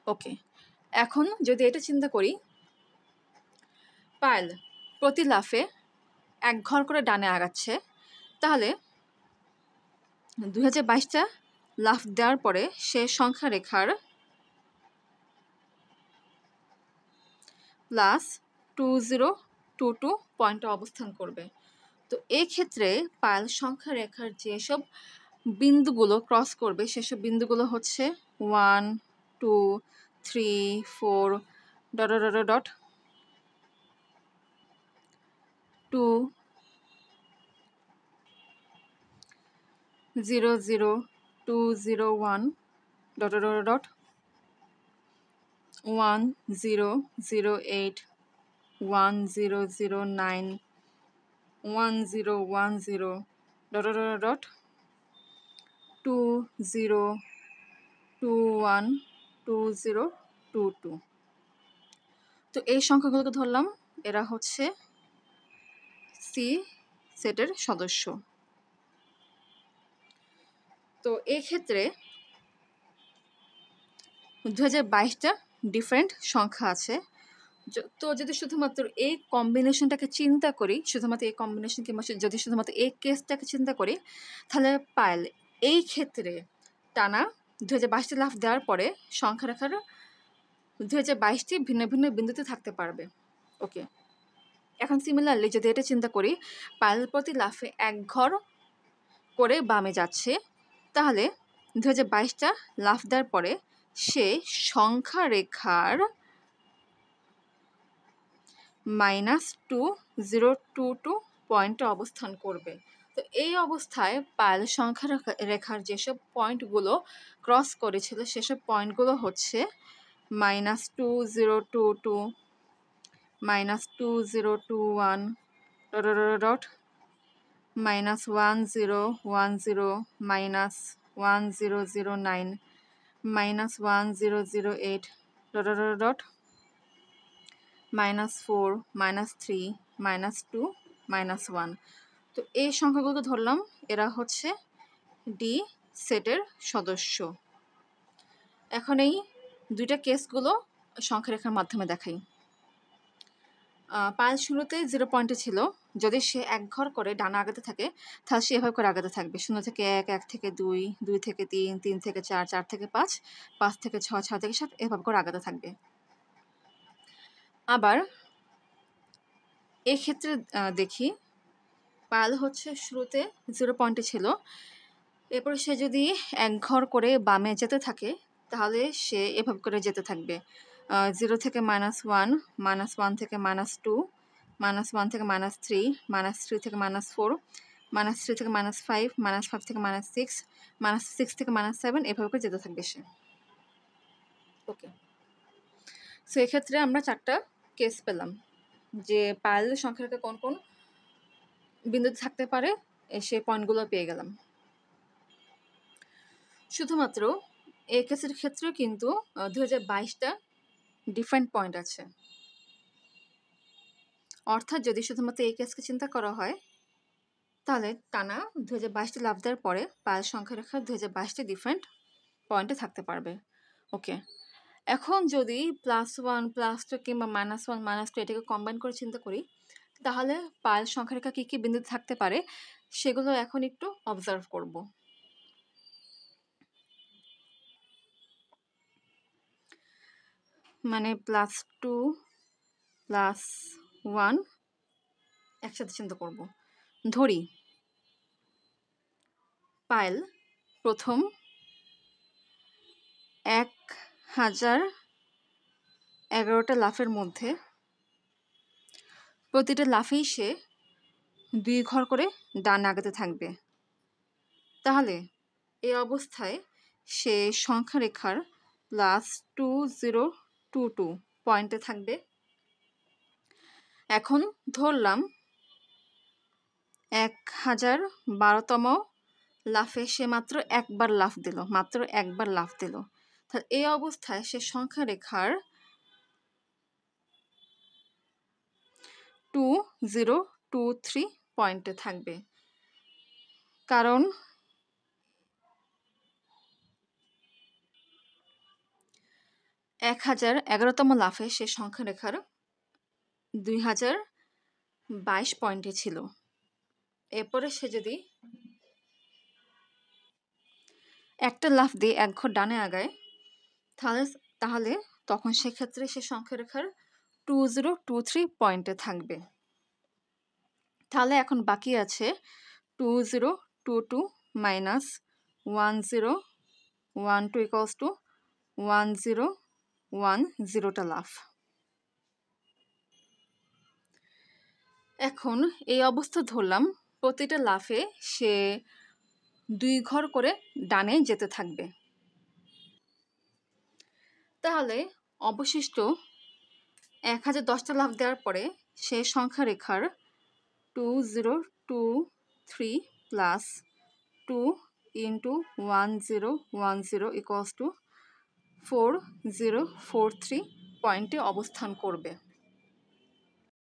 ওকে, এখন যদি এটা চিন্তা করি, পায়েল প্রতি লাফে 1 ঘর করে ডানে আগাচ্ছে, তাহলে 2022টা লাফ দেওয়ার পরে সে সংখ্যা রেখার +2022 পয়েন্টে অবস্থান করবে। তো এই ক্ষেত্রে পায়েল সংখ্যা রেখার যেসব বিন্দুগুলো ক্রস করবে সেসব বিন্দুগুলো হচ্ছে 1 2 3 4 dot dot dot dot 2 0 0 2 0 1 dot dot dot dot 1 0 0 8 1 0 0 9 1 0 1 0 dot dot dot dot 2 0 2 1 2 0 2 2। তো এই সংখ্যাগুলোকে ধরলাম এরা হচ্ছে সি সেটের সদস্য। তো এই ক্ষেত্রে 2022টা ডিফারেন্ট সংখ্যা আছে। তো যদি শুধুমাত্র এই কম্বিনেশনটাকে চিন্তা করি, শুধুমাত্র এই কম্বিনেশন কিংবা যদি শুধুমাত্র এই কেসটাকে চিন্তা করি, তাহলে পায়েল এই ক্ষেত্রে টানা 2022টি লাফ দেওয়ার পরে সংখ্যা রেখার 2022টি ভিন্ন ভিন্ন বিন্দুতে থাকতে পারবে। ওকে, এখন সিমিলারলি যদি এটা চিন্তা করি, পায়েল প্রতি লাফে 1 ঘর করে বামে যাচ্ছে, তাহলে 2022টা লাফ দেওয়ার পরে সে সংখ্যা রেখার -2022 পয়েন্টে অবস্থান করবে। তো এই অবস্থায় পায়েল সংখ্যা রেখার যেসব পয়েন্টগুলো ক্রস করেছিল সেসব পয়েন্টগুলো হচ্ছে -2022 -2021 ডট -1010 -1009 -1008 ডট -4 -3 -2 -1। তো এই সংখ্যাগুলো ধরলাম এরা হচ্ছে ডি সেটের সদস্য। এখন এই দুইটা কেসগুলো সংখ্যা রেখার মাধ্যমে দেখাই। পায়েল শুরুতে 0 পয়েন্টে ছিল, যদি সে 1 ঘর করে ডানা আগাতে থাকে তাহলে সে এভাবে করে আগাতে থাকবে, 0 থেকে 1 1 থেকে 2 2 থেকে 3 3 থেকে 4 4 থেকে 5 5 থেকে 6 6 থেকে 7 এভাবে করে আগাতে থাকবে। আবার এই ক্ষেত্রে দেখি পায়েল হচ্ছে শুরুতে 0 পয়েন্টে ছিল, এরপরে সে যদি 1 ঘর করে বামে যেতে থাকে তাহলে সে এভাবে করে যেতে থাকবে, 0 থেকে -1 -1 থেকে -2 -1 থেকে -3 -3 থেকে -4 -3 থেকে -5 -5 থেকে -6 -6 থেকে -7 এভাবে করে যেতে থাকবে সে। ওকে, সো এক্ষেত্রে আমরা 4টা কেস পেলাম যে পায়েল সংখ্যা রেখা কোন কোন বিন্দুতে থাকতে পারে, সেই পয়েন্টগুলো পেয়ে গেলাম। শুধুমাত্র এই কেসের ক্ষেত্রেও কিন্তু 2022টা ডিফারেন্ট পয়েন্ট আছে। অর্থাৎ যদি শুধুমাত্র এই কেসকে চিন্তা করা হয় তাহলে টানা 2022টি লাফ দেওয়ার পরে পায়েল সংখ্যা রেখা 2022টি ডিফারেন্ট পয়েন্টে থাকতে পারবে। ওকে, এখন যদি +1 +2 কিংবা -1 -2 এটাকে কম্বাইন করে চিন্তা করি, তাহলে পায়েল সংখ্যা রেখা কী কী বিন্দুতে থাকতে পারে সেগুলো এখন একটু অবজার্ভ করব। মানে +2 +1 একসাথে চিন্তা করব। ধরি পায়েল প্রথম 1011টা লাফের মধ্যে প্রতিটা লাফেই সে 2 ঘর করে ডান আগাতে থাকবে, তাহলে এই অবস্থায় সে সংখ্যা রেখার +2022 পয়েন্টে থাকবে। এখন ধরলাম 1012তম লাফে সে মাত্র একবার লাফ দিল, তাহলে এই অবস্থায় সে সংখ্যা রেখার 2023 পয়েন্টে থাকবে, কারণ 1011তম লাফে সে সংখ্যা রেখার 2022 পয়েন্টে ছিল। এরপরে সে যদি একটা লাফ দিয়ে এক ঘর ডানে আগায় তাহলে তখন সেক্ষেত্রে সে সংখ্যা রেখার 2023 পয়েন্টে থাকবে। তাহলে এখন বাকি আছে 2022 মাইনাস 1012 ইকুয়ালস টু 1010টা লাফ। এখন এই অবস্থা ধরলাম প্রতিটা লাফে সে 2 ঘর করে ডানে যেতে থাকবে। তাহলে অবশিষ্ট 1010টা লাফ দেওয়ার পরে সে সংখ্যা রেখার 2023 প্লাস 2 ইন্টু 1010 ইকুয়ালস টু 4043 পয়েন্টে অবস্থান করবে।